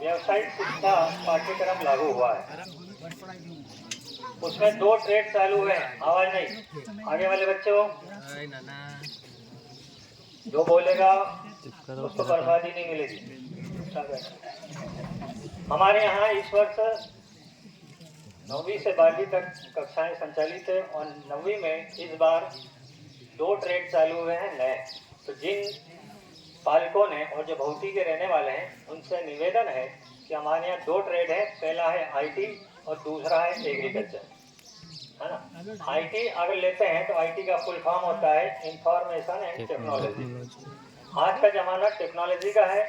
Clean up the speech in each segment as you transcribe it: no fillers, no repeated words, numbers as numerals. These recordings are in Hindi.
व्यावसायिक शिक्षा पाठ्यक्रम लागू हुआ है। उसमें 2 ट्रेड चालू हुए हैं। आवाज नहीं, आगे वाले बच्चे हो, जो बोलेगा उसको बर्बादी नहीं मिलेगी। हमारे यहाँ इस वर्ष 9वीं से 12वीं तक कक्षाएं संचालित है और 9वीं में इस बार 2 ट्रेड चालू हुए हैं नए। तो जिन पालकों ने और जो भौती के रहने वाले हैं उनसे निवेदन है कि हमारे यहाँ 2 ट्रेड है। पहला है आईटी और दूसरा है एग्रीकल्चर, है ना। आईटी अगर लेते हैं तो आईटी का फुल फॉर्म होता है इंफॉर्मेशन एंड टेक्नोलॉजी। आज का जमाना टेक्नोलॉजी का है।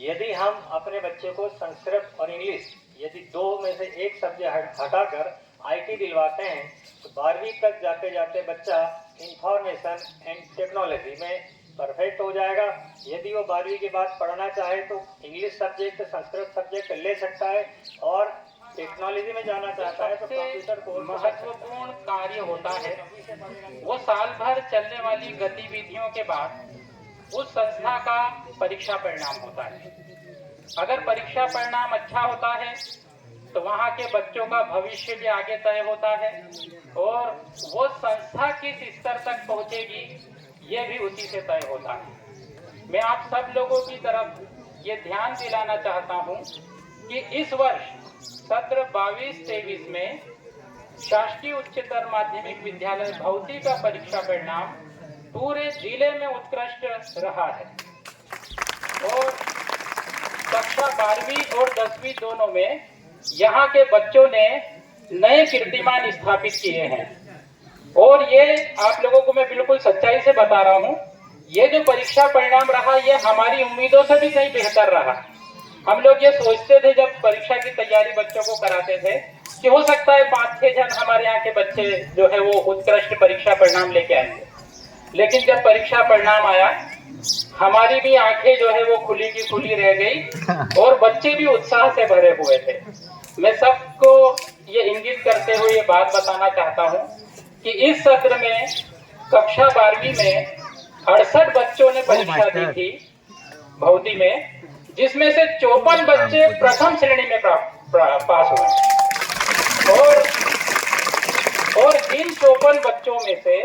यदि हम अपने बच्चे को संस्कृत और इंग्लिश यदि 2 में से एक सब्जेक्ट हटाकर आईटी दिलवाते हैं तो 12वीं तक जाते जाते बच्चा इंफॉर्मेशन एंड टेक्नोलॉजी में परफेक्ट हो जाएगा। यदि वो 12वीं के बाद पढ़ना चाहे तो इंग्लिश सब्जेक्ट, संस्कृत सब्जेक्ट ले सकता है और टेक्नोलॉजी में जाना चाहता है तो कंप्यूटर कोर्स। महत्वपूर्ण कार्य होता है वो साल भर चलने वाली गतिविधियों के बाद उस संस्था का परीक्षा परिणाम होता है। अगर परीक्षा परिणाम अच्छा होता है तो वहाँ के बच्चों का भविष्य भी आगे तय होता है और वो संस्था किस स्तर तक पहुँचेगी ये भी उसी से तय होता है। मैं आप सब लोगों की तरफ ये ध्यान दिलाना चाहता हूँ कि इस वर्ष सत्र 22-23 में शासकीय उच्चतर माध्यमिक विद्यालय भौती का परीक्षा परिणाम पूरे जिले में उत्कृष्ट रहा है और कक्षा 12वीं और 10वीं दोनों में यहाँ के बच्चों ने नए कीर्तिमान स्थापित किए हैं। और ये आप लोगों को मैं बिल्कुल सच्चाई से बता रहा हूँ, ये जो परीक्षा परिणाम रहा ये हमारी उम्मीदों से भी कहीं बेहतर रहा। हम लोग ये सोचते थे जब परीक्षा की तैयारी बच्चों को कराते थे कि हो सकता है 5-6 जन हमारे यहाँ के बच्चे जो है वो उत्कृष्ट परीक्षा परिणाम लेके आएंगे, लेकिन जब परीक्षा परिणाम आया हमारी भी आंखें जो है वो खुली की खुली रह गई और बच्चे भी उत्साह से भरे हुए थे। मैं सबको ये इंगित करते हुए ये बात बताना चाहता हूँ कि इस सत्र में कक्षा 12वीं में 68 बच्चों ने परीक्षा दी थी भौती में, जिसमें से 54 बच्चे प्रथम श्रेणी में पास हुए और इन 54 बच्चों में से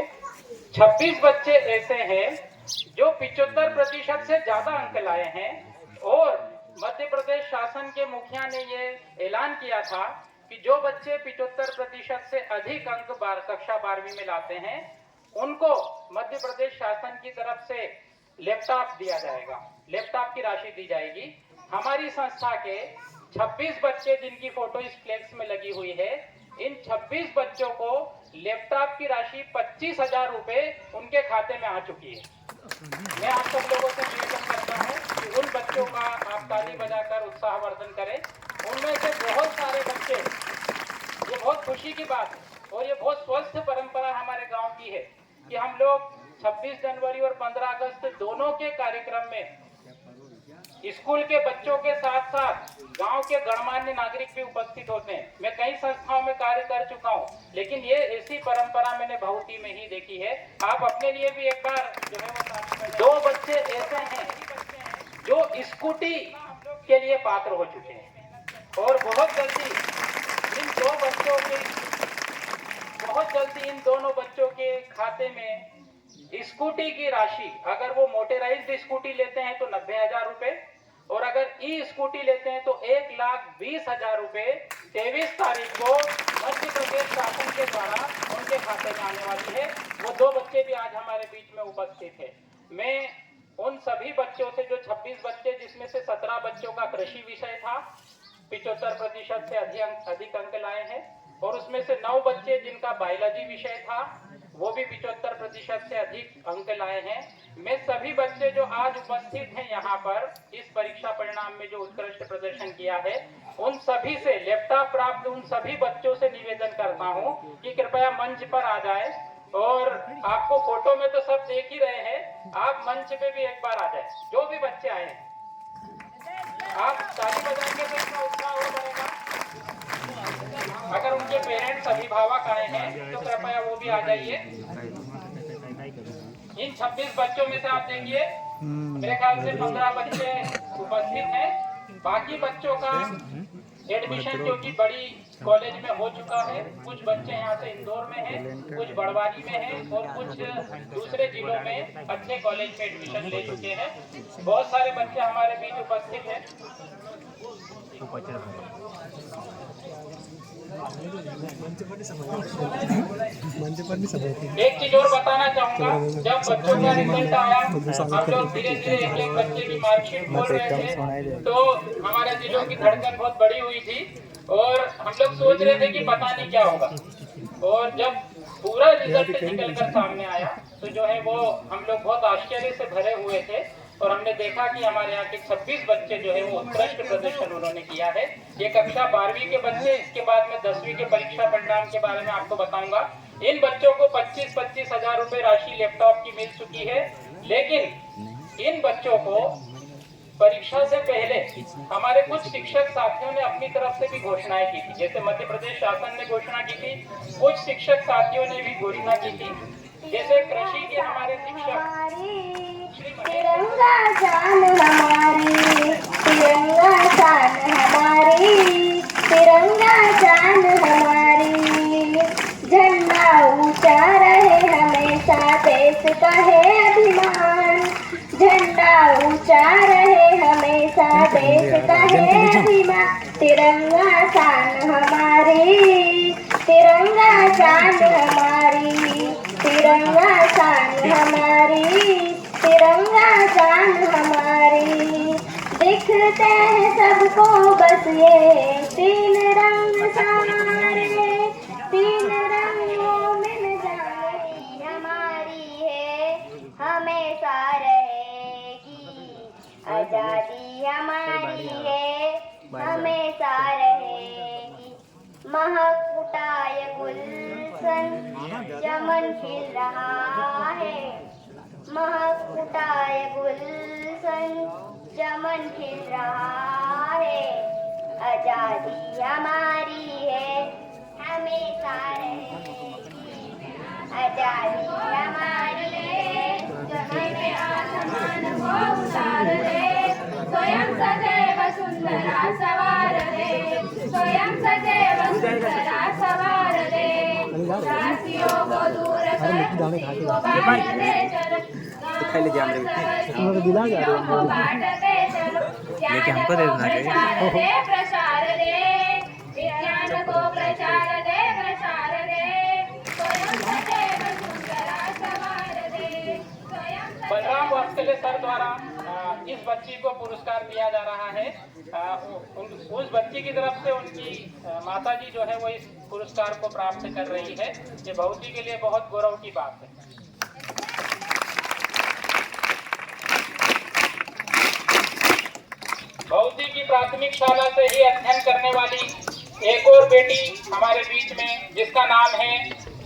26 बच्चे ऐसे हैं जो 75% से ज्यादा अंक लाए हैं। और मध्य प्रदेश शासन के मुखिया ने ये ऐलान किया था कि जो बच्चे 75% से अधिक अंक कक्षा 12वीं में लाते हैं उनको मध्य प्रदेश शासन की तरफ से लैपटॉप दिया जाएगा, लैपटॉप की राशि दी जाएगी। हमारी संस्था के 26 बच्चे जिनकी फोटो इस फ्लेक्स में लगी हुई है, इन 26 बच्चों को लैपटॉप की राशि 25,000 रुपए उनके खाते में आ चुकी है। मैं आप सब लोगों से निवेदन करता हूँ कि उन बच्चों का आप ताली बजाकर उत्साहवर्धन करें। उनमें से बहुत सारे बच्चे, ये बहुत खुशी की बात है और ये बहुत स्वस्थ परंपरा हमारे गांव की है कि हम लोग 26 जनवरी और 15 अगस्त दोनों के कार्यक्रम में स्कूल के बच्चों के साथ साथ गांव के गणमान्य नागरिक भी उपस्थित होते हैं। मैं कई संस्थाओं में कार्य कर चुका हूं, लेकिन ये ऐसी परंपरा मैंने भौती में ही देखी है। आप अपने लिए भी एक बार जो है वो 2 बच्चे ऐसे हैं जो स्कूटी के लिए पात्र हो चुके हैं और बहुत जल्दी इन दोनों बच्चों के खाते में स्कूटी की राशि, अगर वो मोटराइज्ड स्कूटी लेते हैं तो 90,000 रुपए और अगर ई स्कूटी लेते हैं तो 1,20,000 रुपए 23 तारीख को मध्य प्रदेश शासन के द्वारा उनके खाते में आने वाली है। वो 2 बच्चे भी आज हमारे बीच में उपस्थित है। मैं उन सभी बच्चों से, जो 26 बच्चे जिसमें से 17 बच्चों का कृषि विषय था, 75% से अधिक अंक लाए हैं और उसमें से 9 बच्चे जिनका बायोलॉजी विषय था वो भी 75% से अधिक अंक लाए हैं। मैं सभी बच्चे जो आज उपस्थित हैं यहाँ पर इस परीक्षा परिणाम में जो उत्कृष्ट प्रदर्शन किया है, उन सभी से लैपटॉप प्राप्त उन सभी बच्चों से निवेदन करता हूँ कि कृपया मंच पर आ जाए। और आपको फोटो में तो सब देख ही रहे हैं, आप मंच पे भी एक बार आ जाए। जो भी बच्चे आए हैं आप ताली बजाएंगे तो इतना उत्साह और बढ़ेगा। अगर उनके पेरेंट्स अभिभावक आए हैं तो कृपया वो भी आ जाइए। इन 26 बच्चों में से आप देखिए मेरे ख्याल से 15 बच्चे उपस्थित हैं बाकी बच्चों का एडमिशन क्योंकि बड़ी कॉलेज में हो चुका है, कुछ बच्चे यहाँ से इंदौर में हैं, कुछ बड़वानी में हैं और कुछ दूसरे जिलों में अच्छे कॉलेज में एडमिशन ले चुके हैं। बहुत सारे बच्चे हमारे बीच उपस्थित हैं। एक चीज और बताना चाहूंगा, जब बच्चों का रिजल्ट आया, हम लोग धीरे धीरे एक एक बच्चे की मार्कशीट खोल रहे थे, तो हमारे दिलों की धड़कन बहुत बड़ी हुई थी और हम लोग सोच रहे थे कि पता नहीं क्या होगा। और जब पूरा रिजल्ट निकल कर सामने आया तो जो है वो हम लोग बहुत आश्चर्य से भरे हुए थे और हमने देखा कि हमारे यहाँ के 26 बच्चे जो है वो उत्कृष्ट प्रदर्शन उन्होंने किया है। ये कक्षा 12वीं के बच्चे, इसके बाद में 10वीं के परीक्षा परिणाम के बारे में आपको बताऊंगा। इन बच्चों को 25-25 हजार रुपए राशि लैपटॉप की मिल चुकी है, लेकिन इन बच्चों को परीक्षा से पहले हमारे कुछ शिक्षक साथियों ने अपनी तरफ से भी घोषणाएं की थी। जैसे मध्य प्रदेश शासन ने घोषणा की थी, कुछ शिक्षक साथियों ने भी घोषणा की थी। जैसे कृषि के हमारे शिक्षक तिरंगा शान हमारी, तिरंगा शान हमारी, तिरंगा शान हमारी, झंडा ऊंचा रहे हमेशा देश का है अभिमान, झंडा ऊंचा रहे हमेशा देश का है अभिमान, तिरंगा शान हमारी, तिरंगा शान हमारी, तिरंगा शान हमारी, तिरंगा शान हमारी। दिखते हैं सबको बस ये तीन रंग सारे, तीन रंगों में जाने हमारी है हमेशा रहेगी, आजादी हमारी है हमेशा रहेगी। महक उठाए गुलशन चमन खिल रहा है, महक उठाए गुलशन चमन खिल रहा है, आजादी हमारी है हमेशा रहेगी, आजादी हमारी है जहाँ में आसमान को उतार दे, स्वयं सदैव सुंदरा सवार दे, स्वयं सदैव सुंदरा सवार दे, साथियों को दूर कर को बांट दे चलो, लेकिन हमको दे देना चाहिए। प्रसार दे विज्ञान को प्रचार दे, प्रसार दे, स्वयं सदैव सुंदरा सवार दे, स्वयं बलराम वात्सल्य सर द्वारा इस बच्ची को पुरस्कार दिया जा रहा है। उस बच्ची की तरफ से उनकी माताजी जो है वो इस पुरस्कार को प्राप्त कर रही है। ये भौती के लिए बहुत गौरव की बात है। भौती की प्राथमिक शाला से ही अध्ययन करने वाली एक और बेटी हमारे बीच में, जिसका नाम है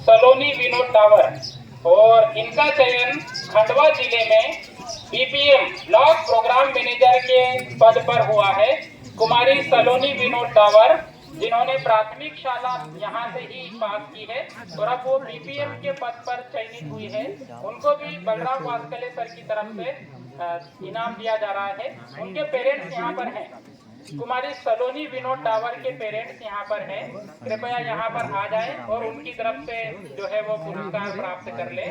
सलोनी विनोद डावर, और इनका चयन खंडवा जिले में बीपीएम ब्लॉक प्रोग्राम मैनेजर के पद पर हुआ है। कुमारी सलोनी विनोद डावर, जिन्होंने प्राथमिक शाला यहाँ से ही पास की है और अब वो बीपीएम के पद पर चयनित हुई है, उनको भी बलराम वात्सल्य सर की तरफ से इनाम दिया जा रहा है। उनके पेरेंट्स यहाँ पर हैं, कुमारी सलोनी विनोद डावर के पेरेंट्स यहाँ पर हैं, कृपया यहाँ पर आ जाएं और उनकी तरफ से जो है वो पुरस्कार प्राप्त कर ले।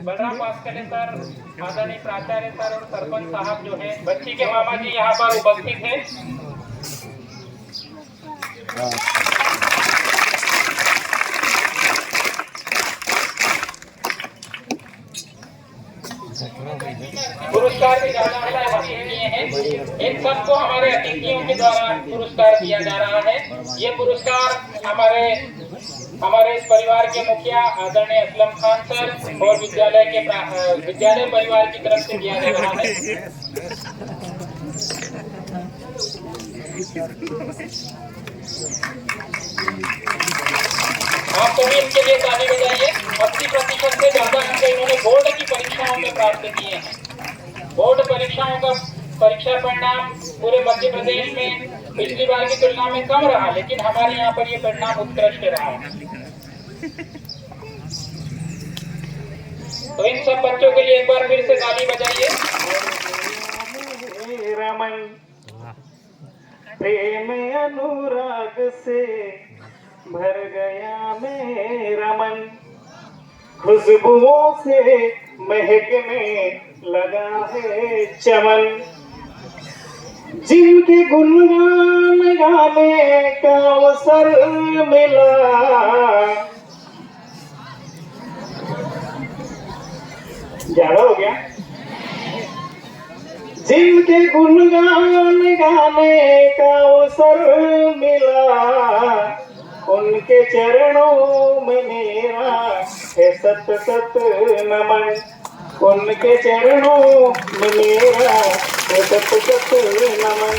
बलराम वात्सल्य सर, आदरणीय प्राचार्य सर और सरपंच साहब जो है, बच्ची के मामा जी यहाँ पर उपस्थित हैं। पुरस्कार की दिए हैं, इन सबको हमारे अतिथियों के द्वारा पुरस्कार दिया जा रहा है। ये पुरस्कार हमारे इस परिवार के मुखिया आदरणीय असलम खान सर और विद्यालय परिवार की तरफ से दिया जा रहा है। आप सभी इनके लिए ताली बजाइए। 80% से ज्यादा अंक इन्होंने बोर्ड की परीक्षाओं में प्राप्त किए हैं। बोर्ड परीक्षाओं का परीक्षा परिणाम पूरे मध्य प्रदेश में पिछली बार की तुलना में कम रहा, लेकिन हमारे यहाँ पर ये परिणाम उत्कृष्ट रहा। तो इन सब बच्चों के लिए एक बार फिर से ताली बजाइए। प्रेम अनुराग से भर गया मेरा मन, खुशबुओं से महकने लगा है चमन, जिनके गुणगान गाने का अवसर मिला, ज्यादा हो गया, जिनके गुणगान गाने का अवसर मिला, उनके चरणों में मेरा है सत सत नमन, उनके चरणों में मेरा है सत सत नमन।